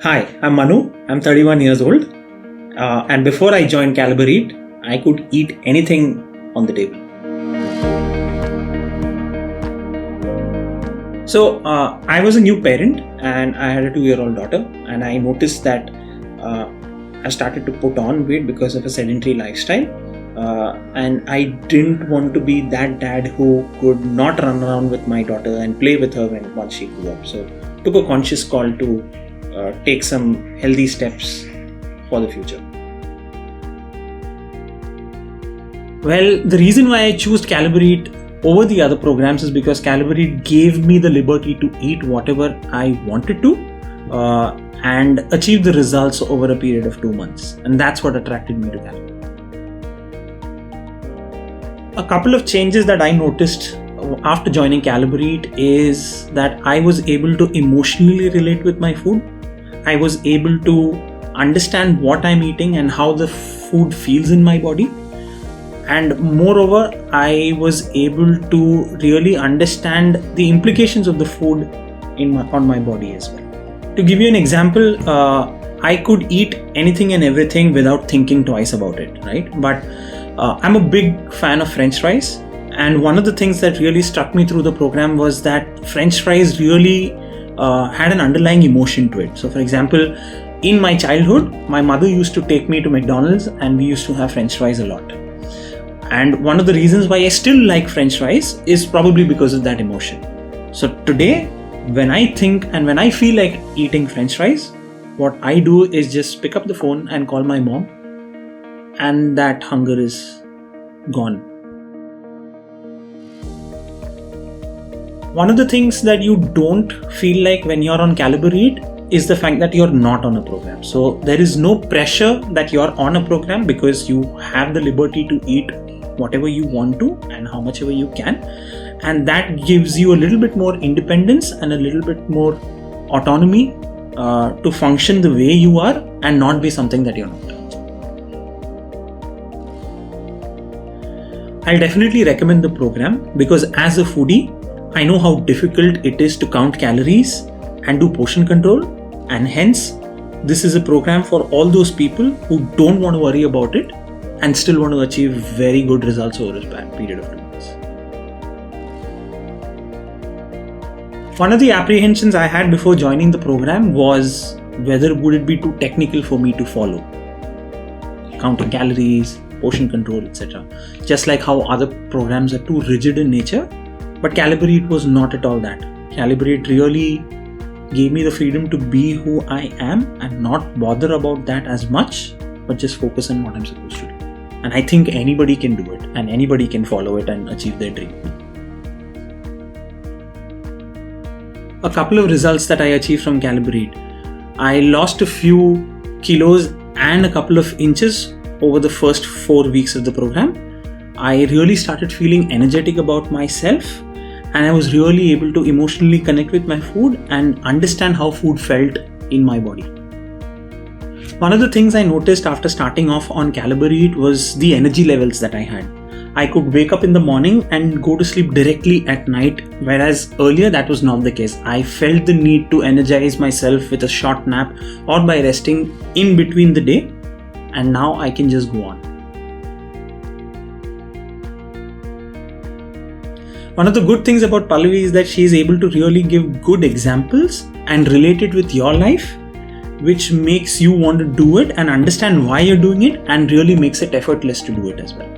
Hi, I'm Manu. I'm 31 years old. And before I joined Caliber Eat, I could eat anything on the table. So, I was a new parent and I had a 2-year-old daughter, and I noticed that I started to put on weight because of a sedentary lifestyle. And I didn't want to be that dad who could not run around with my daughter and play with her once she grew up. So, took a conscious call to take some healthy steps for the future. Well, the reason why I chose Caliber Eat over the other programs is because Caliber Eat gave me the liberty to eat whatever I wanted to and achieve the results over a period of 2 months. And that's what attracted me to Caliber Eat. A couple of changes that I noticed after joining Caliber Eat is that I was able to emotionally relate with my food. I was able to understand what I'm eating and how the food feels in my body. And moreover, I was able to really understand the implications of the food on my body as well. To give you an example, I could eat anything and everything without thinking twice about it, right? But I'm a big fan of French fries. And one of the things that really struck me through the program was that French fries really had an underlying emotion to it. So for example, in my childhood, my mother used to take me to McDonald's and we used to have French fries a lot. And one of the reasons why I still like French fries is probably because of that emotion. So today, when I think and when I feel like eating French fries, what I do is just pick up the phone and call my mom, and that hunger is gone. One of the things that you don't feel like when you're on Caliber Eat is the fact that you're not on a program. So there is no pressure that you're on a program because you have the liberty to eat whatever you want to and how much ever you can. And that gives you a little bit more independence and a little bit more autonomy to function the way you are and not be something that you're not. I'll definitely recommend the program because as a foodie, I know how difficult it is to count calories and do portion control, and hence this is a program for all those people who don't want to worry about it and still want to achieve very good results over a period of 2 months. One of the apprehensions I had before joining the program was whether would it be too technical for me to follow. Counting calories, portion control, etc. Just like how other programs are too rigid in nature. But Caliber Eat was not at all that. Caliber Eat really gave me the freedom to be who I am and not bother about that as much, but just focus on what I'm supposed to do. And I think anybody can do it and anybody can follow it and achieve their dream. A couple of results that I achieved from Caliber Eat. I lost a few kilos and a couple of inches over the first 4 weeks of the program. I really started feeling energetic about myself, and I was really able to emotionally connect with my food and understand how food felt in my body. One of the things I noticed after starting off on Caliber Eat was the energy levels that I had. I could wake up in the morning and go to sleep directly at night, whereas earlier that was not the case. I felt the need to energize myself with a short nap or by resting in between the day, and now I can just go on. One of the good things about Pallavi is that she is able to really give good examples and relate it with your life, which makes you want to do it and understand why you're doing it and really makes it effortless to do it as well.